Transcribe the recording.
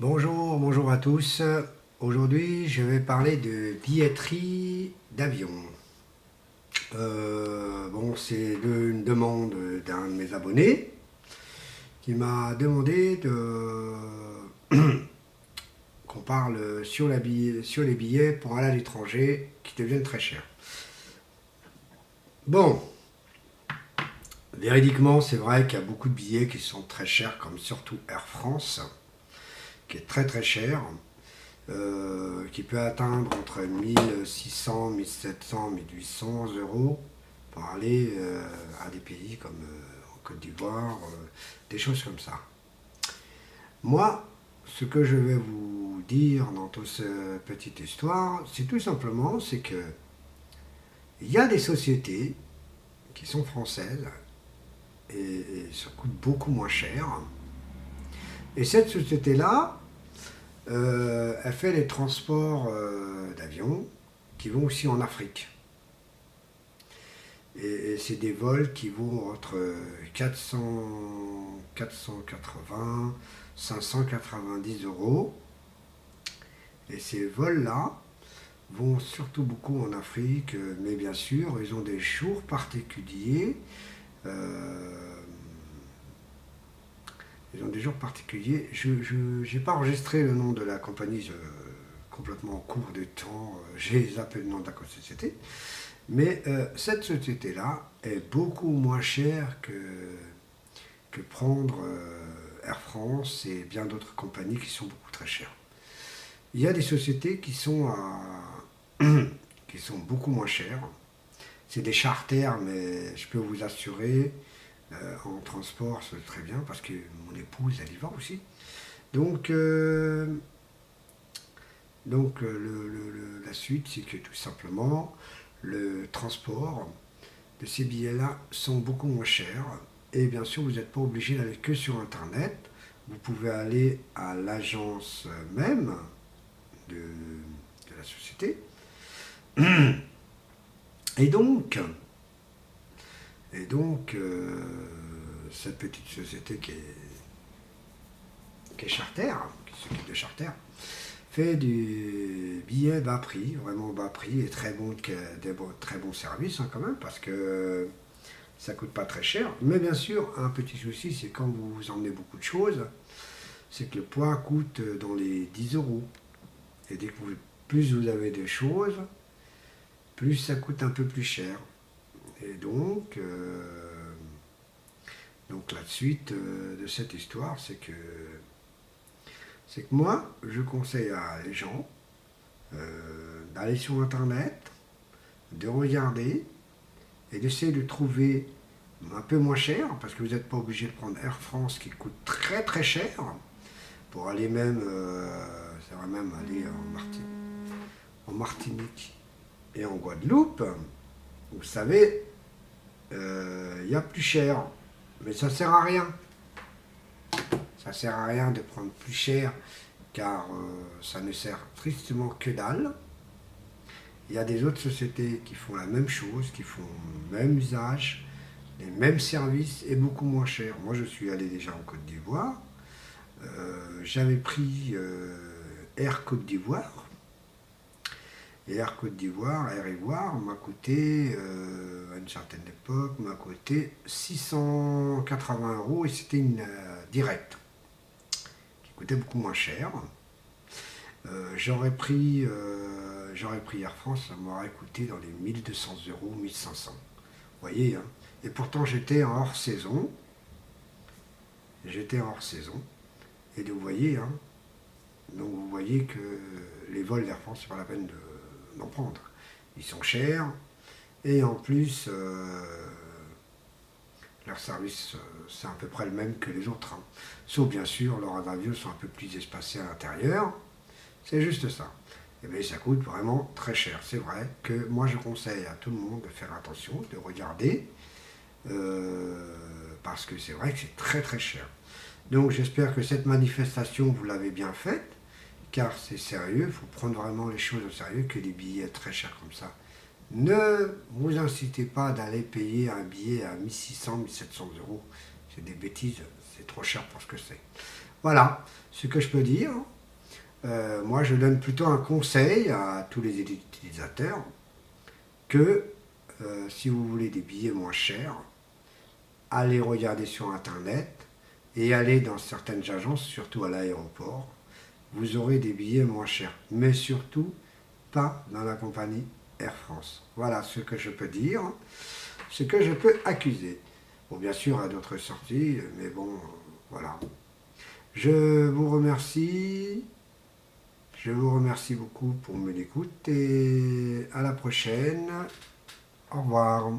Bonjour à tous. Aujourd'hui, je vais parler de billetterie d'avion. C'est une demande d'un de mes abonnés qui m'a demandé qu'on parle sur les billets pour aller à l'étranger qui deviennent très chers. Bon, véridiquement, c'est vrai qu'il y a beaucoup de billets qui sont très chers, comme surtout Air France, qui est très très cher. Qui peut atteindre entre 1600, 1700, 1800 euros pour aller à des pays comme en Côte d'Ivoire, des choses comme ça. Moi, ce que je vais vous dire dans toute cette petite histoire, c'est tout simplement, c'est que il y a des sociétés qui sont françaises et ça coûte beaucoup moins cher. Et cette société-là, elle fait les transports d'avions qui vont aussi en Afrique. Et c'est des vols qui vont entre 480, 590 euros. Et ces vols-là vont surtout beaucoup en Afrique, mais bien sûr, ils ont des jours particuliers. Ils ont des jours particuliers. Je n'ai pas enregistré le nom de la compagnie complètement en cours de temps. J'ai zappé le nom de la société. Mais cette société-là est beaucoup moins chère que prendre Air France et bien d'autres compagnies qui sont beaucoup très chères. Il y a des sociétés qui sont beaucoup moins chères. C'est des charters, mais je peux vous assurer, en transport, c'est très bien, parce que mon épouse, elle y va aussi. Donc, la suite, c'est que tout simplement, le transport de ces billets-là sont beaucoup moins chers. Et bien sûr, vous n'êtes pas obligé d'aller que sur Internet. Vous pouvez aller à l'agence même de la société. Et donc, cette petite société qui est charter, qui s'occupe de charter, fait du billet bas prix, vraiment bas prix, et très bon service quand même, parce que ça coûte pas très cher. Mais bien sûr, un petit souci, c'est quand vous emmenez beaucoup de choses, c'est que le poids coûte dans les 10 euros. Et dès que plus vous avez des choses, plus ça coûte un peu plus cher. Et donc la suite de cette histoire, c'est que moi, je conseille à les gens d'aller sur Internet, de regarder et d'essayer de trouver un peu moins cher, parce que vous n'êtes pas obligé de prendre Air France qui coûte très très cher, pour aller même, ça va même aller en Martinique et en Guadeloupe. Vous savez, il y a plus cher, mais ça sert à rien. Ça sert à rien de prendre plus cher, car ça ne sert tristement que dalle. Il y a des autres sociétés qui font la même chose, qui font le même usage, les mêmes services et beaucoup moins cher. Moi, je suis allé déjà en Côte d'Ivoire. J'avais pris Air Côte d'Ivoire. Et Air Côte d'Ivoire, Air Ivoire, m'a coûté, à une certaine époque, m'a coûté 680 euros et c'était une directe, qui coûtait beaucoup moins cher. J'aurais pris Air France, ça m'aurait coûté dans les 1200 euros, 1500. Vous voyez, hein. Et pourtant j'étais en hors saison. Et vous voyez, hein. Donc vous voyez que les vols d'Air France, c'est pas la peine d'en prendre. Ils sont chers et en plus leur service c'est à peu près le même que les autres, hein. Sauf bien sûr leurs avions sont un peu plus espacés à l'intérieur, c'est juste ça. Et bien ça coûte vraiment très cher. C'est vrai que moi je conseille à tout le monde de faire attention, de regarder, parce que c'est vrai que c'est très très cher. Donc j'espère que cette manifestation vous l'avez bien faite, car c'est sérieux, il faut prendre vraiment les choses au sérieux, que les billets très chers comme ça. Ne vous incitez pas d'aller payer un billet à 1600, 1700 euros. C'est des bêtises, c'est trop cher pour ce que c'est. Voilà ce que je peux dire. Moi, je donne plutôt un conseil à tous les utilisateurs que si vous voulez des billets moins chers, allez regarder sur Internet et allez dans certaines agences, surtout à l'aéroport. Vous aurez des billets moins chers, mais surtout pas dans la compagnie Air France. Voilà ce que je peux dire, ce que je peux accuser. Bon, bien sûr, à d'autres sorties, mais bon, voilà. Je vous remercie. Je vous remercie beaucoup pour mon écoute et à la prochaine. Au revoir.